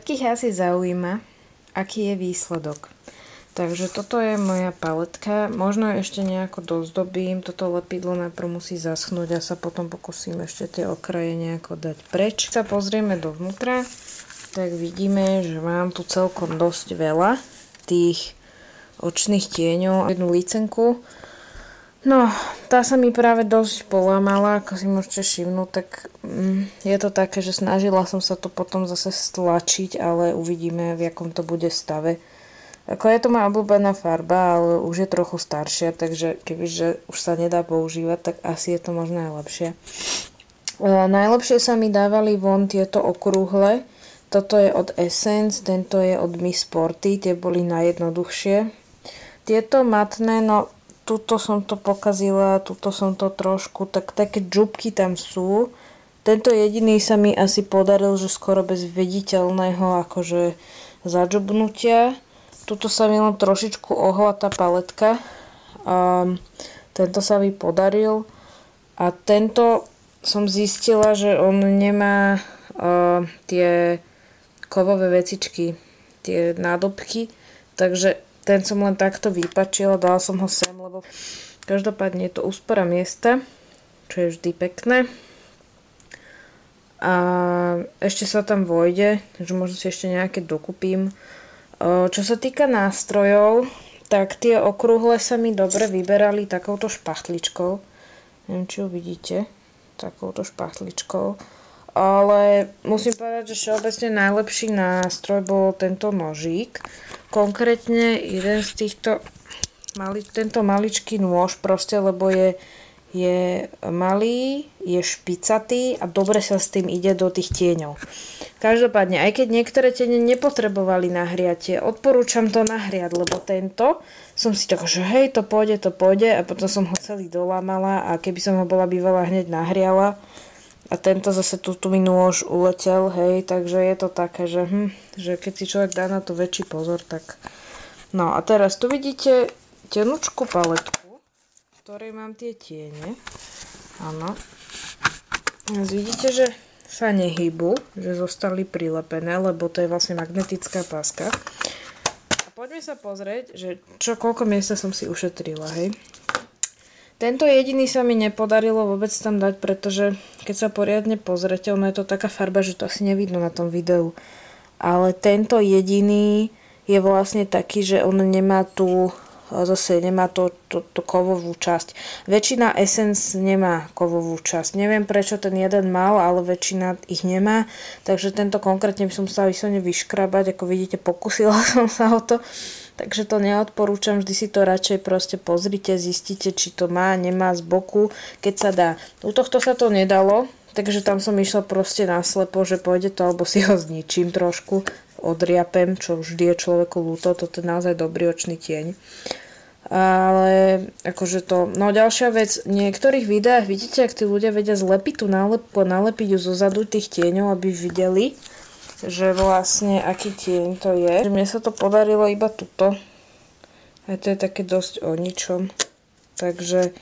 Všetkých asi zaujíma, aký je výsledok. Takže toto je moja paletka. Možno ešte nejako dozdobím. Toto lepidlo najprv musí zaschnúť a sa potom pokúsim ešte tie okraje nejako dať preč. Keď sa pozrieme dovnútra, tak vidíme, že mám tu celkom dosť veľa tých očných tieňov. Jednu lícenku. No, tá sa mi práve dosť polámala, ako si môžete všimnúť, tak je to také, že snažila som sa to potom zase stlačiť, ale uvidíme, v akom to bude stave. Ako je to moja obľúbená farba, ale už je trochu staršia, takže kebyže už sa nedá používať, tak asi je to možno aj lepšie. Najlepšie sa mi dávali von tieto okrúhle. Toto je od Essence, tento je od Miss Sporty, tie boli najjednoduchšie. Tieto matné, no tuto som to pokazila, tuto som to trošku, tak také džubky tam sú. Tento jediný sa mi asi podaril, že skoro bez viditeľného akože zadžubnutia. Tuto sa mi len trošičku ohla tá paletka. Tento sa mi podaril. A tento som zistila, že on nemá tie kovové vecičky, tie nádobky, takže ten som len takto vypačila, dala som ho sem, lebo každopádne je to úspora miesta, čo je vždy pekné. A ešte sa tam vojde, takže možno si ešte nejaké dokúpim. Čo sa týka nástrojov, tak tie okrúhle sa mi dobre vyberali takouto špachtličkou. Neviem, či ju vidíte, takouto špachtličkou. Ale musím povedať, že všeobecne najlepší nástroj bol tento nožík. Konkrétne jeden z týchto, tento maličký nôž proste, lebo je malý, je špicatý a dobre sa s tým ide do tých tieňov. Každopádne, aj keď niektoré tiene nepotrebovali nahriatie, odporúčam to nahriať, lebo tento som si tak, že hej, to pôjde a potom som ho celý dolámala a keby som ho bola bývala hneď nahriala a tento zase tu mi nôž uletel, hej, takže je to také, že keď si človek dá na to väčší pozor, tak... No a teraz tu vidíte tenučku paletku, v ktorej mám tie tiene. Áno. Vidíte, že sa nehybu, že zostali prilepené, lebo to je vlastne magnetická páska. A poďme sa pozrieť, že koľko miesta som si ušetrila, hej. Tento jediný sa mi nepodarilo vôbec tam dať, pretože keď sa poriadne pozrete, ono je to taká farba, že to asi nevidno na tom videu. Ale tento jediný je vlastne taký, že on nemá tu, zase nemá to kovovú časť. Väčšina Essence nemá kovovú časť. Neviem prečo ten jeden mal, ale väčšina ich nemá. Takže tento konkrétne by som sa vyslovene vyškrabať. Ako vidíte, pokúsila som sa o to. Takže to neodporúčam, vždy si to radšej proste pozrite, zistite, či to má, nemá z boku, keď sa dá. U tohto sa to nedalo, takže tam som išla proste naslepo, že pôjde to, alebo si ho zničím trošku, odriapem, čo vždy je človeku ľúto, toto je naozaj dobrý očný tieň. Ale akože to, no ďalšia vec, v niektorých videách vidíte, ak tí ľudia vedia zlepiť tú nálepku a nalepiť ju zozadu tých tieňov, aby videli, že vlastne aký tieň to je. Mne sa to podarilo iba tuto. A to je také dosť o ničom. Takže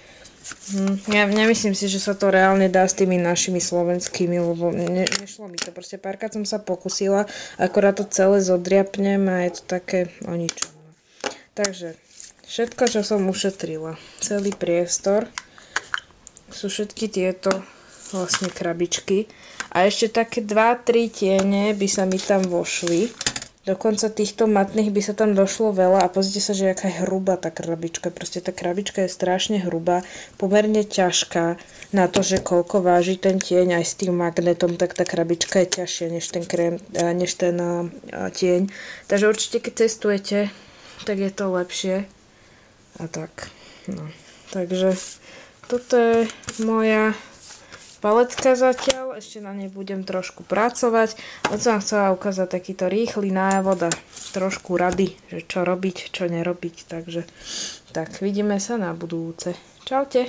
ja nemyslím si, že sa to reálne dá s tými našimi slovenskými, lebo nešlo mi to. Proste párkrát som sa pokusila, akorát to celé zodriapnem a je to také o ničom. Takže všetko, čo som ušetrila. Celý priestor sú všetky tieto vlastne krabičky. A ešte také 2-3 tiene by sa mi tam vošli. Dokonca týchto matných by sa tam došlo veľa. A pozrite sa, že aká je hrubá tá krabička. Proste tá krabička je strašne hrubá, pomerne ťažká. Na to, že koľko váži ten tieň aj s tým magnetom, tak tá krabička je ťažšia než ten tieň. Takže určite, keď cestujete, tak je to lepšie. A tak. No. Takže toto je moja paletka zatiaľ, ešte na nej budem trošku pracovať. Len som vám chcela ukázať takýto rýchly návod a trošku rady, že čo robiť, čo nerobiť. Takže tak, vidíme sa na budúce. Čaute.